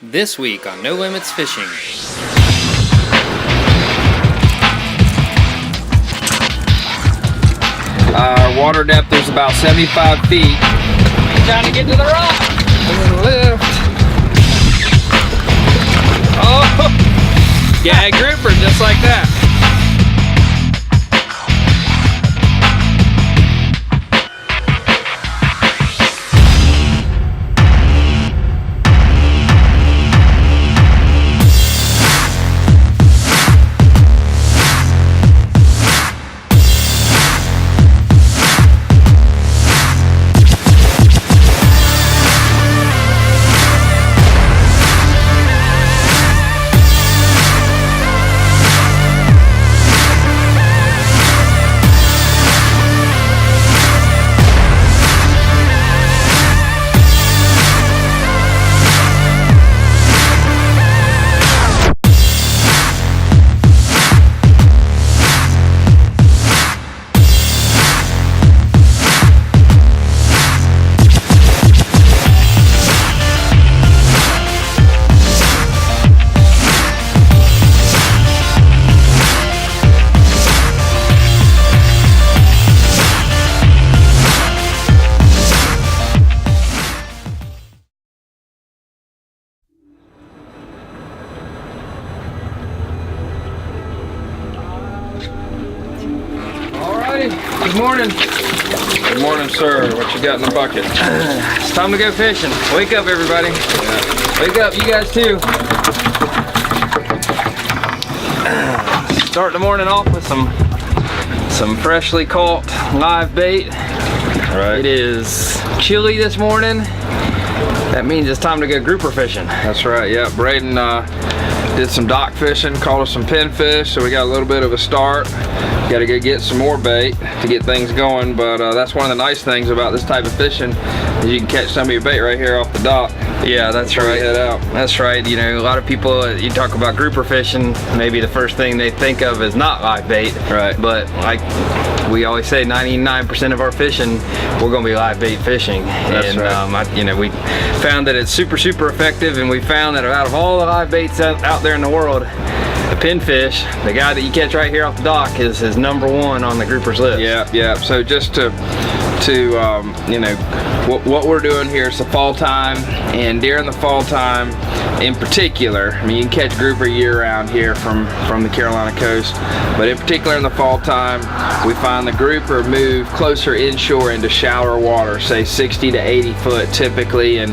This week on No Limits Fishing. Our water depth is about 75 feet. Trying to get to the rock. And lift. Oh! Gag grouper just like that. Good morning. Good morning, sir. What you got in the bucket? It's time to go fishing. Wake up, everybody. Yeah. Wake up, you guys too. Start the morning off with some freshly caught live bait. Right. It is chilly this morning. That means it's time to go grouper fishing. That's right. Yeah. Braden did some dock fishing, caught us some pinfish, so we got a little bit of a start. Got to go get some more bait to get things going, but that's one of the nice things about this type of fishing is you can catch some of your bait right here off the dock. Yeah, that's right. Head out. That's right. You know, a lot of people, you talk about grouper fishing, maybe the first thing they think of is not live bait. Right. But like we always say, 99% of our fishing, we're going to be live bait fishing. That's and right. you know, we found that it's super effective, and we found that out of all the live baits out there in the world, the pinfish, the guy that you catch right here off the dock, is his #1 on the grouper's list. Yeah. So just to you know, what we're doing here is the fall time, and during the fall time in particular, I mean, you can catch grouper year round here from the Carolina coast, but in particular in the fall time, we find the grouper move closer inshore into shallower water, say 60 to 80 foot typically, and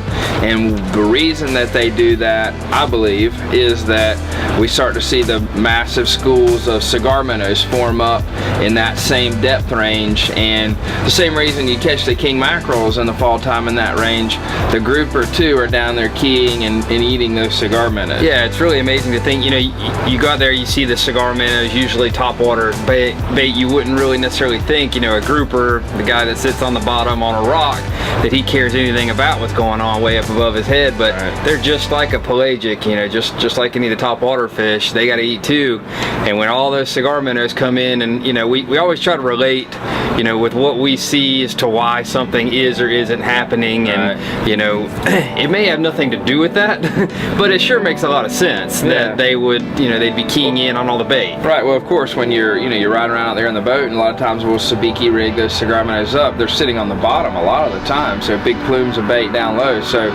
the reason that they do that, I believe, is that we start to see the massive schools of cigar minnows form up in that same depth range, and the same reason you catch the king mackerels in the fall time in that range, the grouper too are down there keying and eating those cigar minnows. Yeah, it's really amazing to think, you know, you go out there, you see the cigar minnows, usually top water bait, you wouldn't really necessarily think, you know, a grouper, the guy that sits on the bottom on a rock, that he cares anything about what's going on way up above his head, but right. They're just like a pelagic, you know, just like any of the top water fish, they got to eat too. And when all those cigar minnows come in, and you know, we always try to relate, you know, with what we see as to why something is or isn't happening, and right. you know, it may have nothing to do with that, but it sure makes a lot of sense that they would, you know, they'd be keying in on all the bait. Right. Well, of course, when you're riding around out there in the boat, and a lot of times we'll sabiki rig those cigar minnows up, they're sitting on the bottom a lot of the time, so big plumes of bait down low. So,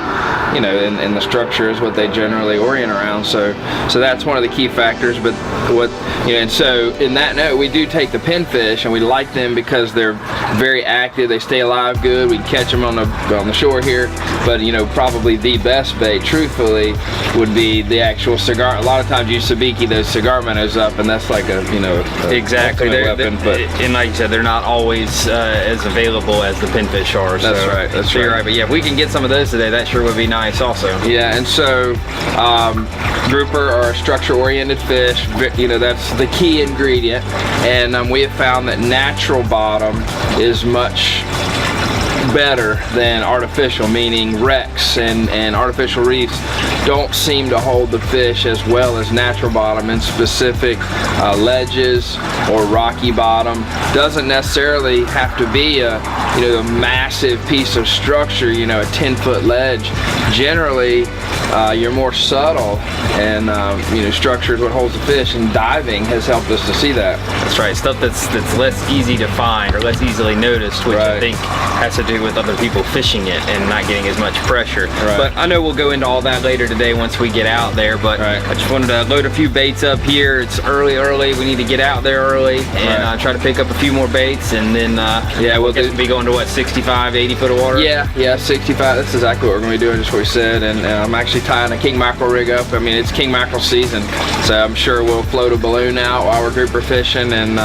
you know, and the structure is what they generally orient around. So that's one of the key factors. But what, you know, and so in that note, we do take the pinfish, and we like them because they're very active. They stay alive good. We can catch them on the shore here. But you know, probably the best bait, truthfully, would be the actual cigar. A lot of times you sabiki those cigar minnows up, and that's like a, you know, exactly. Weapon. But and like you said, they're not always as available as the pinfish are. That's right. That's right. You're right. But yeah, if we can get some of those today, that sure would be nice also. Yeah, and so grouper are a structure-oriented fish. You know, that's the key ingredient, and we have found that natural bottom is much better than artificial, meaning wrecks and artificial reefs don't seem to hold the fish as well as natural bottom in specific ledges or rocky bottom. Doesn't necessarily have to be a massive piece of structure, a 10-foot ledge. Generally you're more subtle, and you know, structure is what holds the fish, and diving has helped us to see that. That's right. Stuff that's less easy to find or less easily noticed, which I think has to do with other people fishing it and not getting as much pressure. But I know we'll go into all that later today once we get out there. But I just wanted to load a few baits up here. It's early. We need to get out there early and try to pick up a few more baits, and then we'll be going to what, 65, 80 foot of water? Yeah, 65. That's exactly what we're going to be doing, just what we said. And I'm actually tying a king mackerel rig up. I mean, it's king mackerel season, so I'm sure we'll float a balloon out while we're grouper fishing, and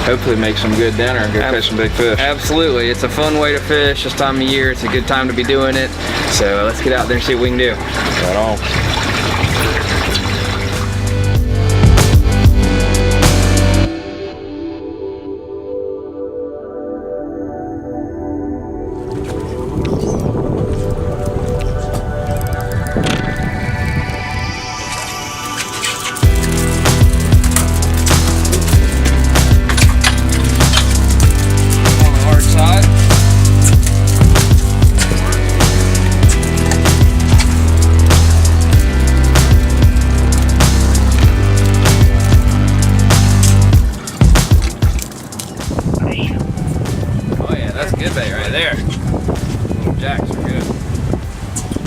hopefully make some good dinner and go catch some big fish. Absolutely. It's a fun way to fish this time of year. It's a good time to be doing it. So let's get out there and see what we can do. Right on.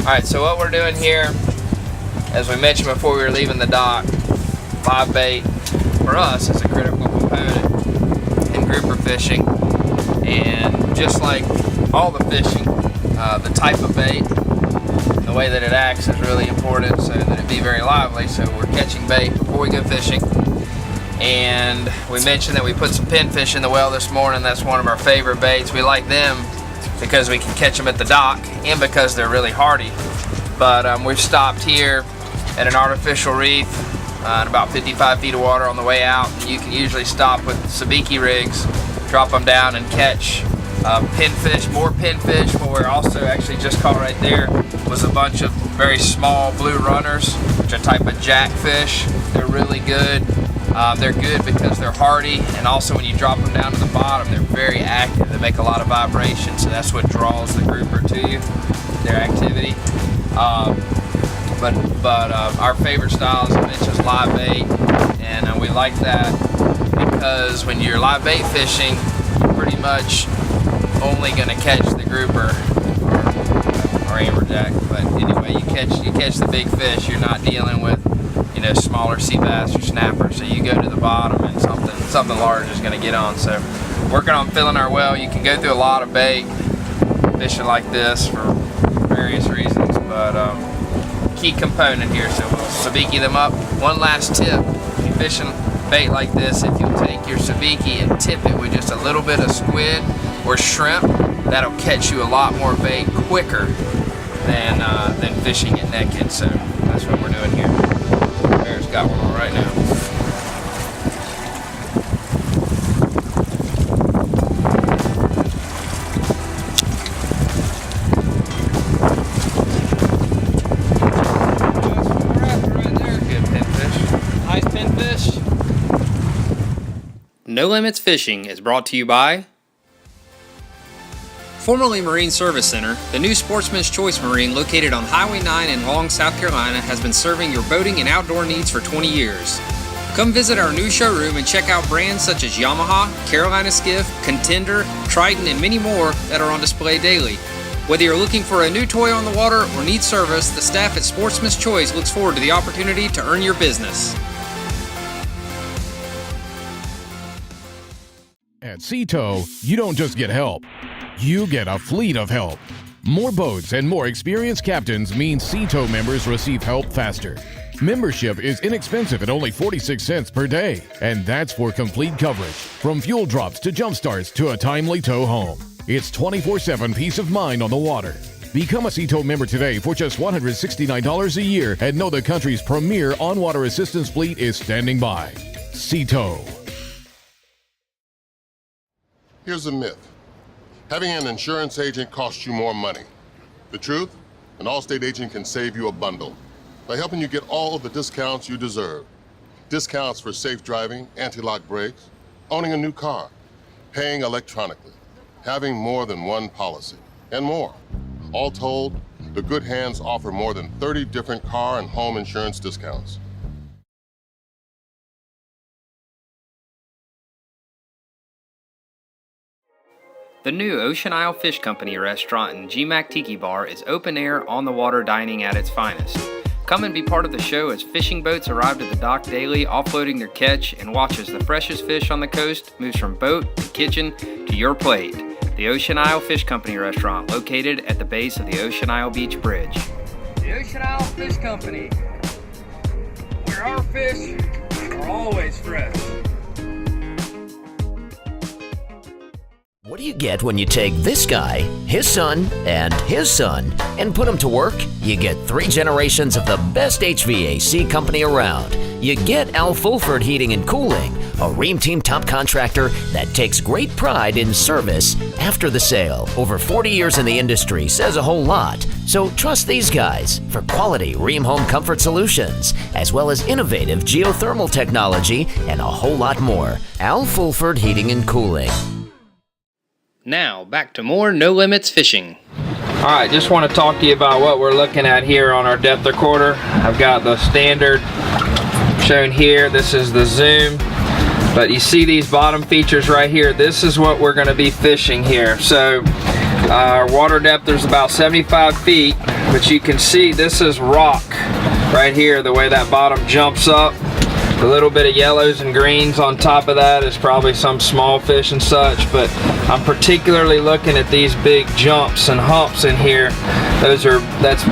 Alright, so what we're doing here, as we mentioned before we were leaving the dock, live bait for us is a critical component in grouper fishing. And just like all the fishing, the type of bait, the way that it acts is really important so that it be very lively. So we're catching bait before we go fishing. And we mentioned that we put some pinfish in the well this morning. That's one of our favorite baits. We like them because we can catch them at the dock and because they're really hardy. But we've stopped here at an artificial reef in about 55 feet of water on the way out. And you can usually stop with sabiki rigs, drop them down and catch pinfish, more pinfish. What we're also actually just caught right there was a bunch of very small blue runners, which are a type of jackfish. They're really good. They're good because they're hardy, and also when you drop them down to the bottom, they're very active. They make a lot of vibration, so that's what draws the grouper to you, their activity. But our favorite style, as I mentioned, is live bait, and we like that because when you're live bait fishing, you're pretty much only going to catch the grouper or amberjack. But anyway, you catch the big fish. You're not dealing with, you know, smaller sea bass or snappers. So you go to the bottom and something large is going to get on. So working on filling our well. You can go through a lot of bait fishing like this for various reasons, but key component here. So we'll sabiki them up. One last tip: if you're fishing bait like this, if you'll take your sabiki and tip it with just a little bit of squid or shrimp, that'll catch you a lot more bait quicker than fishing it naked. So that's what we're doing here. Bear's got one on right now. No Limits Fishing is brought to you by formerly Marine Service Center. The new Sportsman's Choice Marine located on Highway 9 in Long, South Carolina has been serving your boating and outdoor needs for 20 years. Come visit our new showroom and check out brands such as Yamaha, Carolina Skiff, Contender, Triton, and many more that are on display daily. Whether you're looking for a new toy on the water or need service, the staff at Sportsman's Choice looks forward to the opportunity to earn your business. At Seatow, you don't just get help, you get a fleet of help. More boats and more experienced captains means Seatow members receive help faster. Membership is inexpensive at only 46 cents per day, and that's for complete coverage, from fuel drops to jump starts to a timely tow home. It's 24/7 peace of mind on the water. Become a Seatow member today for just $169 a year and know the country's premier on-water assistance fleet is standing by. Seatow. Here's a myth. Having an insurance agent costs you more money. The truth? An Allstate agent can save you a bundle by helping you get all of the discounts you deserve. Discounts for safe driving, anti-lock brakes, owning a new car, paying electronically, having more than one policy, and more. All told, the Good Hands offer more than 30 different car and home insurance discounts. The new Ocean Isle Fish Company restaurant and GMAC Tiki Bar is open air, on the water dining at its finest. Come and be part of the show as fishing boats arrive at the dock daily, offloading their catch, and watch as the freshest fish on the coast moves from boat to kitchen to your plate. The Ocean Isle Fish Company restaurant, located at the base of the Ocean Isle Beach Bridge. The Ocean Isle Fish Company, where our fish are always fresh. What do you get when you take this guy, his son, and his son, and put them to work? You get 3 generations of the best HVAC company around. You get Al Fulford Heating and Cooling, a Ream Team top contractor that takes great pride in service after the sale. Over 40 years in the industry says a whole lot. So trust these guys for quality Ream home comfort solutions, as well as innovative geothermal technology and a whole lot more. Al Fulford Heating and Cooling. Now, back to more No Limits Fishing. All right, just want to talk to you about what we're looking at here on our depth recorder. I've got the standard shown here. This is the zoom. But you see these bottom features right here. This is what we're going to be fishing here. So our water depth is about 75 feet, but you can see this is rock right here, the way that bottom jumps up. A little bit of yellows and greens on top of that is probably some small fish and such, but I'm particularly looking at these big jumps and humps in here. That's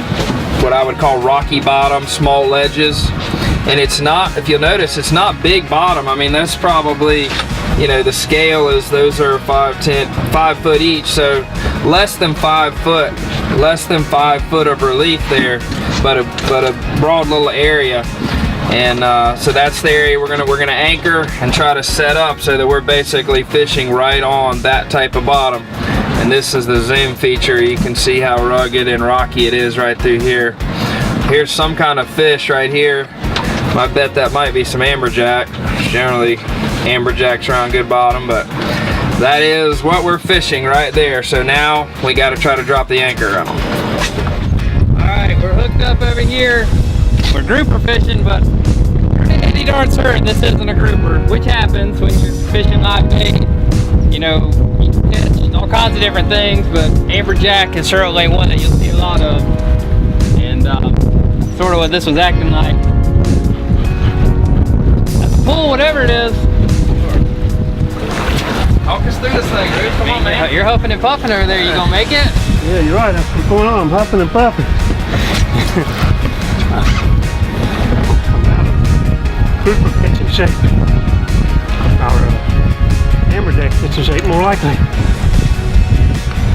what I would call rocky bottom, small ledges. And it's not, if you'll notice, it's not big bottom. I mean, that's probably, you know, the scale is, those are 5 foot each, so less than 5 foot of relief there, but a broad little area. And so that's the area we're gonna anchor and try to set up so that we're basically fishing right on that type of bottom. And this is the zoom feature. You can see how rugged and rocky it is right through here. Here's some kind of fish right here. I bet that might be some amberjack. Generally, amberjacks are on good bottom, but that is what we're fishing right there. So now we got to try to drop the anchor on. All right, we're hooked up over here. We're grouper fishing, but pretty darn certain this isn't a grouper, which happens when you're fishing live bait. You know, you can catch all kinds of different things, but amberjack is certainly one that you'll see a lot of. And sort of what this was acting like. That's a pull, whatever it is. Talk us through this thing, dude. Come on, man. You're huffing and puffing over there. You gonna make it? Yeah, you're right. That's what's going on. I'm huffing and puffing. Grouper catching shape. Our amberjack catching shape, more likely.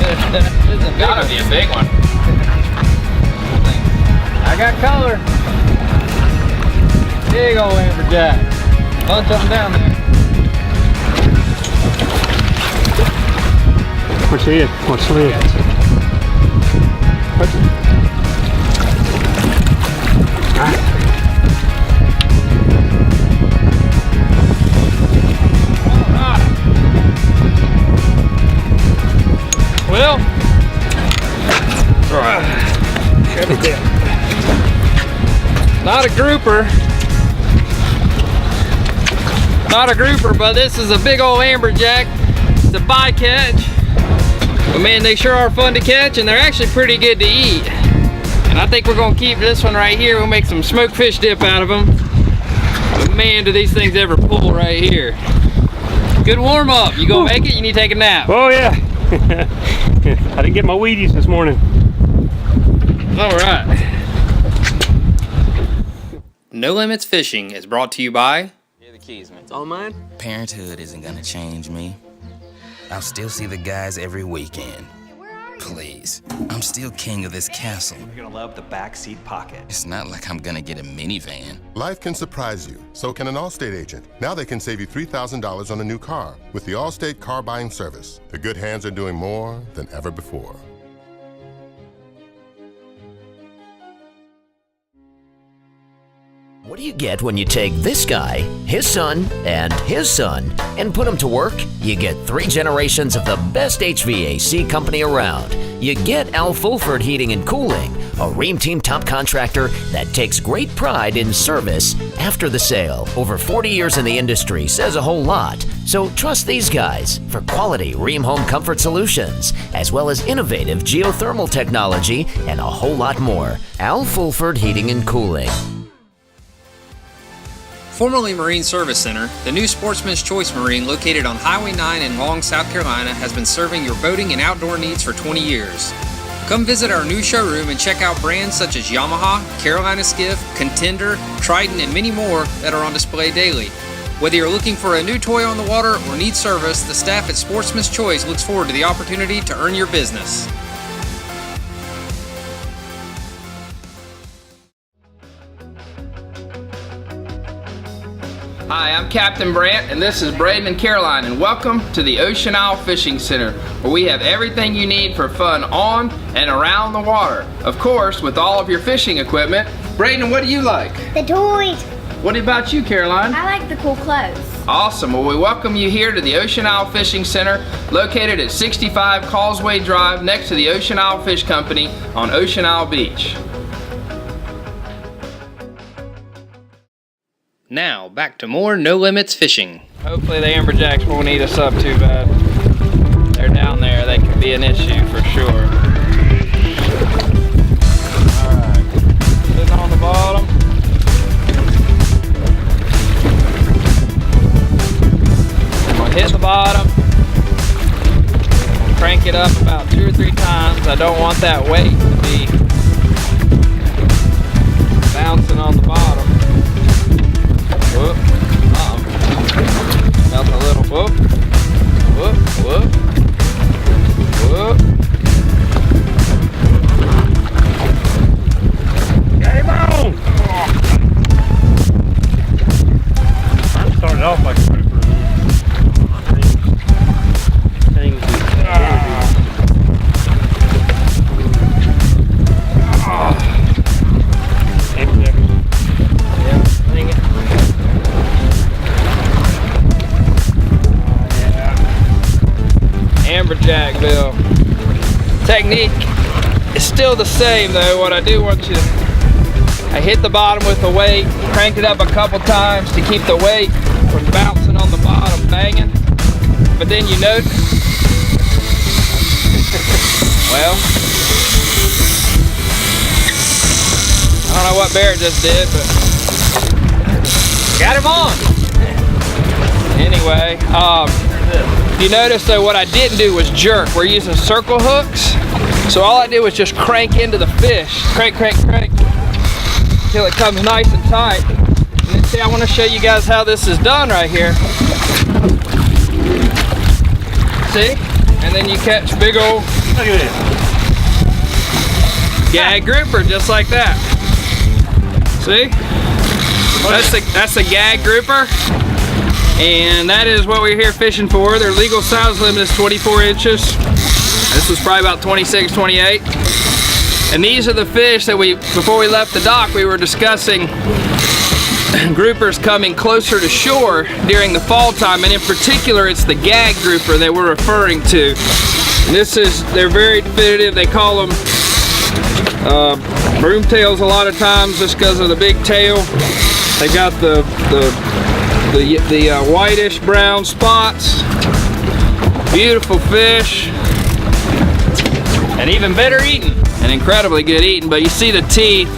It's Gotta be a big one. I got color. Big old amberjack. Bunch of them down there. What's it? What's it? Well, not a grouper. Not a grouper, but this is a big old amberjack. It's a bycatch. But man, they sure are fun to catch, and they're actually pretty good to eat. And I think we're gonna keep this one right here. We'll make some smoked fish dip out of them. But man, do these things ever pull right here. Good warm up. You gonna make it? You need to take a nap. Oh yeah. I didn't get my Wheaties this morning. All right. No Limits Fishing is brought to you by... Here are the keys, man. It's all mine? Parenthood isn't gonna change me. I'll still see the guys every weekend. Please, I'm still king of this castle. You're gonna love the backseat pocket. It's not like I'm gonna get a minivan. Life can surprise you, so can an Allstate agent. Now they can save you $3,000 on a new car with the Allstate car buying service. The Good Hands are doing more than ever before. What do you get when you take this guy, his son, and his son, and put them to work? You get 3 generations of the best HVAC company around. you get Al Fulford Heating and Cooling, a Ream Team top contractor that takes great pride in service after the sale. Over 40 years in the industry says a whole lot, so trust these guys for quality Ream home comfort solutions, as well as innovative geothermal technology and a whole lot more. Al Fulford Heating and Cooling. Formerly Marine Service Center, the new Sportsman's Choice Marine located on Highway 9 in Long, South Carolina has been serving your boating and outdoor needs for 20 years. Come visit our new showroom and check out brands such as Yamaha, Carolina Skiff, Contender, Trident, and many more that are on display daily. Whether you're looking for a new toy on the water or need service, the staff at Sportsman's Choice looks forward to the opportunity to earn your business. Hi, I'm Captain Brant, and this is Braden and Caroline, and welcome to the Ocean Isle Fishing Center, where we have everything you need for fun on and around the water. Of course, with all of your fishing equipment. Braden, what do you like? The toys. What about you, Caroline? I like the cool clothes. Awesome. Well, we welcome you here to the Ocean Isle Fishing Center, located at 65 Causeway Drive, next to the Ocean Isle Fish Company on Ocean Isle Beach. Now, back to more No Limits Fishing. Hopefully the amberjacks won't eat us up too bad. They're down there. They can be an issue for sure. Alright, sitting on the bottom. I'm going to hit the bottom. Crank it up about 2 or 3 times. I don't want that weight to be bouncing on the bottom. Whoop, felt a little whoop, whoop, whoop, whoop. Got him on! I started off like a grouper. Amberjack bill. Technique is still the same though. What I do want you to, I hit the bottom with the weight, crank it up a couple times to keep the weight from bouncing on the bottom, banging. But then you notice, well, I don't know what Barrett just did, but got him on. Anyway, you notice though what I didn't do was jerk. We're using circle hooks. So all I did was just crank into the fish. Crank, crank, crank, until it comes nice and tight. And then see, I want to show you guys how this is done right here. See? And then you catch big old, look at this, gag grouper just like that. See? That's the gag grouper. And that is what we're here fishing for. Their legal size limit is 24 inches. This was probably about 26, 28. And these are the fish that before we left the dock, we were discussing groupers coming closer to shore during the fall time. And in particular, it's the gag grouper that we're referring to. And they're very definitive. They call them broomtails a lot of times just because of the big tail. They got the whitish brown spots. Beautiful fish. And even better eating. And incredibly good eating. But you see the teeth.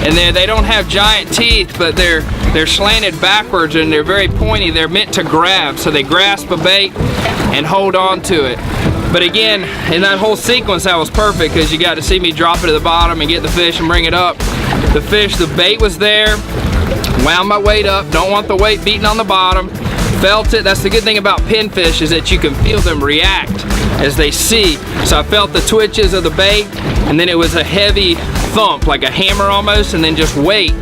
And they don't have giant teeth, but they're slanted backwards and they're very pointy. They're meant to grab. So they grasp a bait and hold on to it. But again, in that whole sequence, that was perfect because you got to see me drop it to the bottom and get the fish and bring it up. The bait was there. Wound my weight up, don't want the weight beating on the bottom. Felt it. That's the good thing about pinfish, is that you can feel them react as they see. So I felt the twitches of the bait, and then it was a heavy thump, like a hammer almost, and then just weight.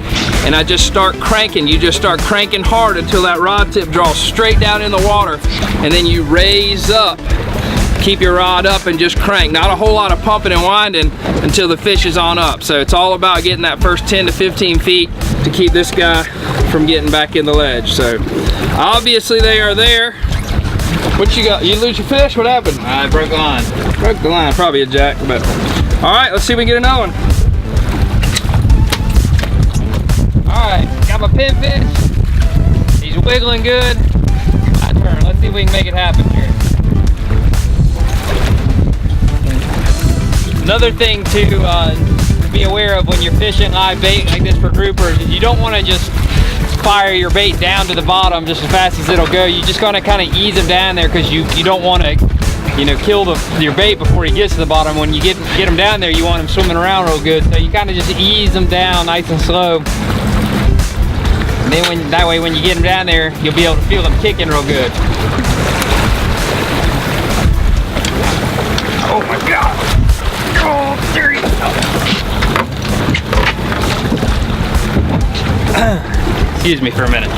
And I just start cranking. You just start cranking hard until that rod tip draws straight down in the water, and then you raise up. Keep your rod up and just crank. Not a whole lot of pumping and winding until the fish is on up. So it's all about getting that first 10 to 15 feet to keep this guy from getting back in the ledge. So obviously they are there. What you got? You lose your fish? What happened? I broke the line. Broke the line. Probably a jack, but all right. Let's see if we can get another one. All right, got my pinfish. He's wiggling good. My turn. Let's see if we can make it happen here. Another thing to be aware of when you're fishing live bait like this for groupers is you don't want to just fire your bait down to the bottom just as fast as it'll go. You just want to kind of ease them down there because you don't want to, you know, kill your bait before he gets to the bottom. When you get him down there, you want him swimming around real good. So you kind of just ease them down nice and slow. And then that way when you get him down there, you'll be able to feel them kicking real good. Oh my God! Oh, there you go. Excuse me for a minute.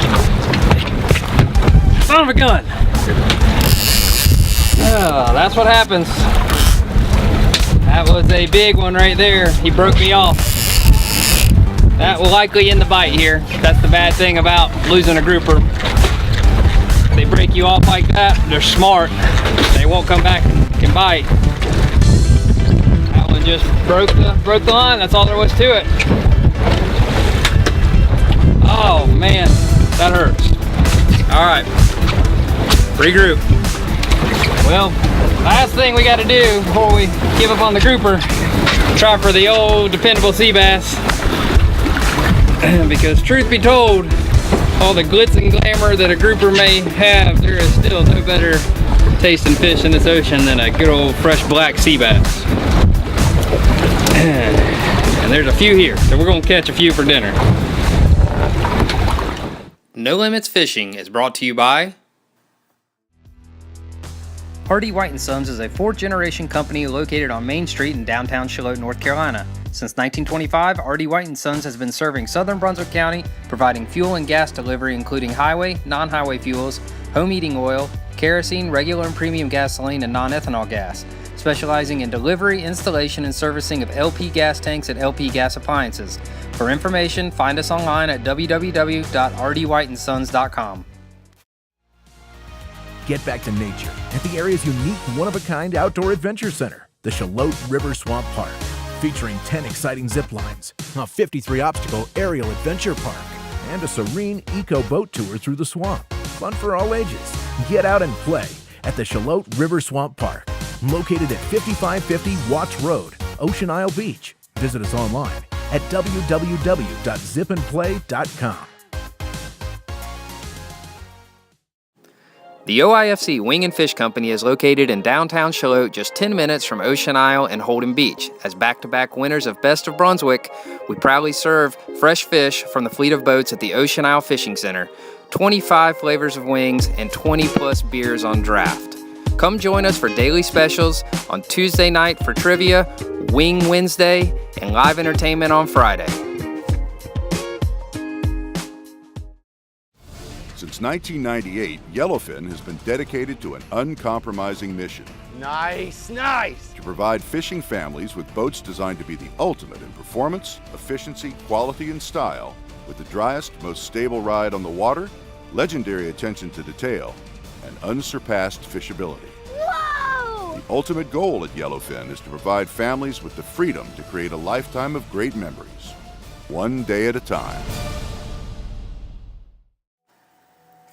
Son of a gun! Oh, that's what happens. That was a big one right there. He broke me off. That will likely end the bite here. That's the bad thing about losing a grouper. They break you off like that, they're smart. They won't come back and bite. That one just broke the line. That's all there was to it. Oh man, that hurts. All right, regroup. Well, last thing we got to do before we give up on the grouper, try for the old dependable sea bass. Because truth be told, all the glitz and glamour that a grouper may have, there is still no better tasting fish in this ocean than a good old fresh black sea bass. And there's a few here, so we're gonna catch a few for dinner. No Limits Fishing is brought to you by Hardy White & Sons is a fourth-generation company located on Main Street in downtown Charlotte, North Carolina. Since 1925, Hardy White & Sons has been serving southern Brunswick County, providing fuel and gas delivery including highway, non-highway fuels, home heating oil, kerosene, regular and premium gasoline, and non-ethanol gas, specializing in delivery, installation, and servicing of LP gas tanks and LP gas appliances. For information, find us online at www.rdwhiteandsons.com. Get back to nature at the area's unique one-of-a-kind outdoor adventure center, the Charlotte River Swamp Park, featuring 10 exciting zip lines, a 53-obstacle aerial adventure park, and a serene eco boat tour through the swamp. Fun for all ages. Get out and play at the Charlotte River Swamp Park, located at 5550 Watts Road, Ocean Isle Beach. Visit us online at www.zipandplay.com. The OIFC Wing and Fish Company is located in downtown Charlotte, just 10 minutes from Ocean Isle and Holden Beach. As back-to-back winners of Best of Brunswick, we proudly serve fresh fish from the fleet of boats at the Ocean Isle Fishing Center, 25 flavors of wings, and 20-plus beers on draft. Come join us for daily specials on Tuesday night for trivia, Wing Wednesday, and live entertainment on Friday. Since 1998, Yellowfin has been dedicated to an uncompromising mission. Nice, nice! To provide fishing families with boats designed to be the ultimate in performance, efficiency, quality, and style, with the driest, most stable ride on the water, legendary attention to detail, and unsurpassed fishability. Whoa! The ultimate goal at Yellowfin is to provide families with the freedom to create a lifetime of great memories, one day at a time.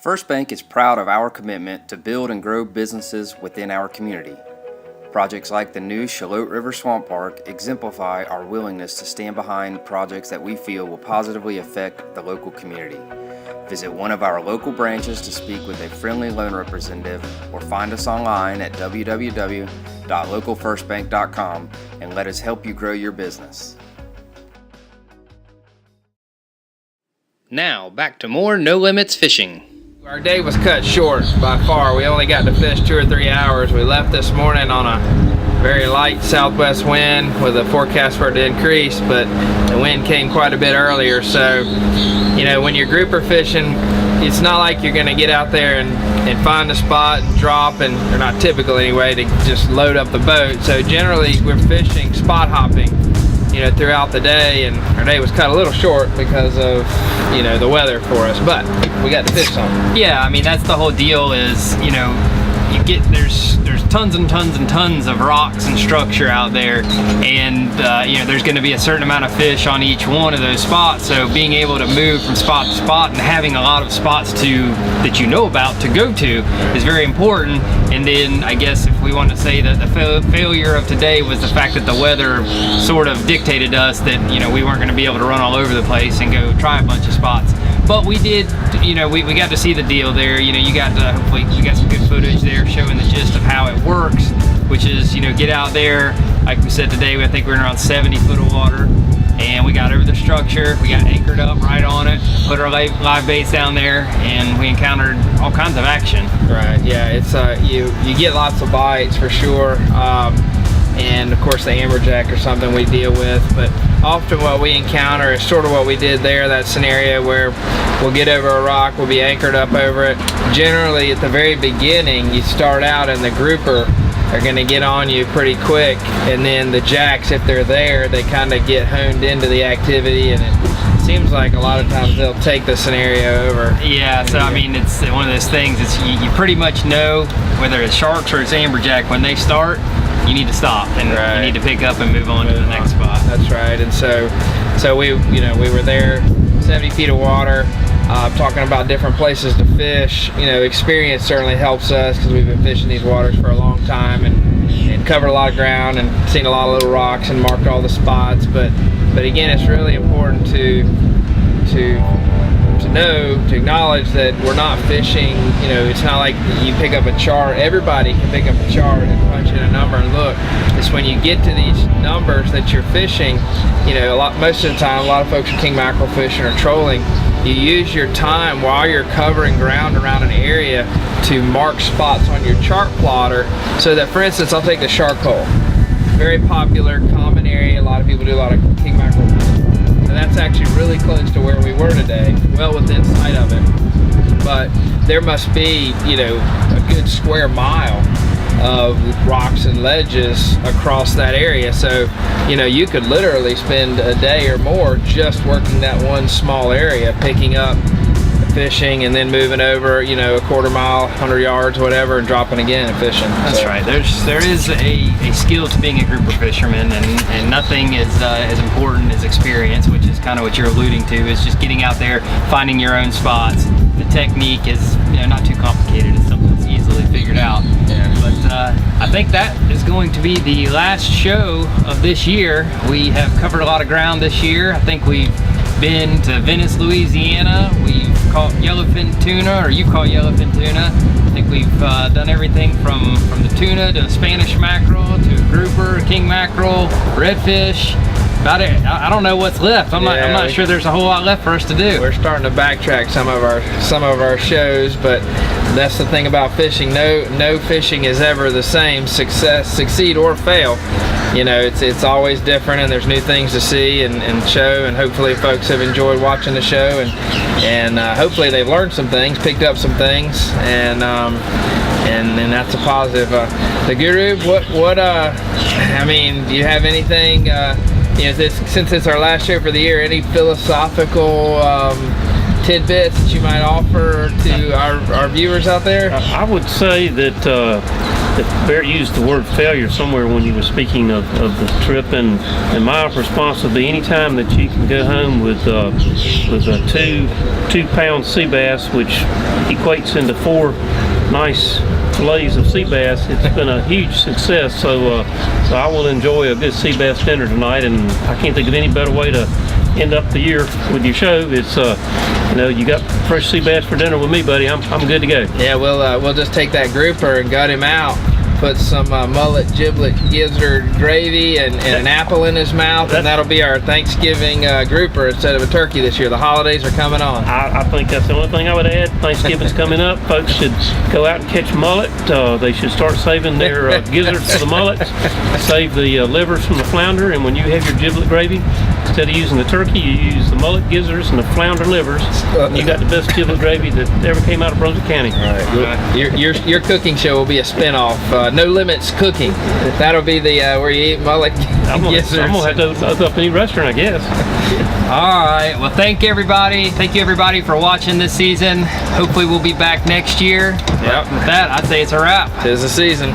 First Bank is proud of our commitment to build and grow businesses within our community. Projects like the new Charlotte River Swamp Park exemplify our willingness to stand behind projects that we feel will positively affect the local community. Visit one of our local branches to speak with a friendly loan representative or find us online at www.localfirstbank.com and let us help you grow your business. Now, back to more No Limits Fishing. Our day was cut short by far. We only got to fish 2 or 3 hours. We left this morning on a very light southwest wind with a forecast for it to increase, but the wind came quite a bit earlier. So, you know, when you're grouper fishing, it's not like you're gonna get out there and find a spot and drop, and or not typical anyway, to just load up the boat. So generally we're fishing spot hopping, you know, throughout the day, and our day was cut a little short because of, you know, the weather for us, but we got the fish on. Yeah, I mean, that's the whole deal is, you know, you get there's tons and tons and tons of rocks and structure out there, and you know, there's going to be a certain amount of fish on each one of those spots. So being able to move from spot to spot and having a lot of spots that you know about to go to is very important. And then I guess if we want to say that the failure of today was the fact that the weather sort of dictated to us that, you know, we weren't going to be able to run all over the place and go try a bunch of spots. But we did, you know, we got to see the deal there. You know, you got to, hopefully we got some good footage there showing the gist of how it works, which is, you know, get out there, like we said today, I think we're in around 70 foot of water, and we got over the structure, we got anchored up right on it, put our live baits down there, and we encountered all kinds of action. Right, yeah, it's you get lots of bites for sure, and of course the amberjack or something we deal with, but often what we encounter is sort of what we did there, that scenario where we'll get over a rock, we'll be anchored up over it. Generally at the very beginning you start out and the grouper are going to get on you pretty quick, and then the jacks, if they're there, they kind of get honed into the activity, and it seems like a lot of times they'll take the scenario over. Yeah, so I mean, it's one of those things, it's you pretty much know whether it's sharks or it's amberjack, when they start, you need to stop and you need to pick up and move on to the next spot. That's right. And so we, you know, we were there, 70 feet of water, talking about different places to fish. You know, experience certainly helps us because we've been fishing these waters for a long time and covered a lot of ground and seen a lot of little rocks and marked all the spots. But again, it's really important to know, to acknowledge that we're not fishing, you know, it's not like you pick up a chart. Everybody can pick up a chart and punch in a number and look. It's when you get to these numbers that you're fishing, you know, most of the time, a lot of folks are king mackerel fishing or trolling. You use your time while you're covering ground around an area to mark spots on your chart plotter, so that, for instance, I'll take the shark hole. Very popular, common area. A lot of people do a lot of king mackerel fishing. So that's actually really close to where we were today, well within sight of it. But there must be, you know, a good square mile of rocks and ledges across that area. So, you know, you could literally spend a day or more just working that one small area, picking up, fishing, and then moving over, you know, a quarter mile, 100 yards, whatever, and dropping again and fishing. That's right. There is a skill to being a grouper fisherman, and nothing is as important as experience, which is kind of what you're alluding to, is just getting out there, finding your own spots. The technique is, you know, not too complicated. It's something that's easily figured out. Yeah. But I think that is going to be the last show of this year. We have covered a lot of ground this year. I think we've been to Venice, Louisiana. We've caught yellowfin tuna, or you caught yellowfin tuna. I think we've done everything from the tuna to Spanish mackerel to grouper, king mackerel, redfish. About it. I don't know what's left. I'm not sure there's a whole lot left for us to do. We're starting to backtrack some of our shows, but that's the thing about fishing. No fishing is ever the same. Succeed or fail. You know, it's always different, and there's new things to see and show, and hopefully folks have enjoyed watching the show, and hopefully they've learned some things, picked up some things, and that's a positive. The Guru, what I mean, do you have anything, you know, since it's our last show for the year, any philosophical tidbits that you might offer to our viewers out there? I would say that Barrett used the word failure somewhere when you were speaking of the trip, and my response would be, anytime that you can go home with a 2-pound sea bass, which equates into 4 nice fillets of sea bass, it's been a huge success. So I will enjoy a good sea bass dinner tonight, and I can't think of any better way to end up the year with your show. It's you know, you got fresh sea bass for dinner with me, buddy. I'm good to go. Yeah, we'll just take that grouper and gut him out, put some mullet, giblet, gizzard gravy and an apple in his mouth, and that'll be our Thanksgiving grouper instead of a turkey this year. The holidays are coming on. I think that's the only thing I would add. Thanksgiving's coming up. Folks should go out and catch mullet. They should start saving their gizzards for the mullets, save the livers from the flounder, and when you have your giblet gravy, Instead of using the turkey, you use the mullet gizzards and the flounder livers. And you got the best chili gravy that ever came out of Brunswick County. All right. Your cooking show will be a spinoff. No Limits Cooking. That'll be the where you eat mullet gizzards. I'm gonna have to open up a new restaurant, I guess. All right. Well, thank you everybody for watching this season. Hopefully we'll be back next year. Yep. With that, I'd say it's a wrap. 'Tis the season.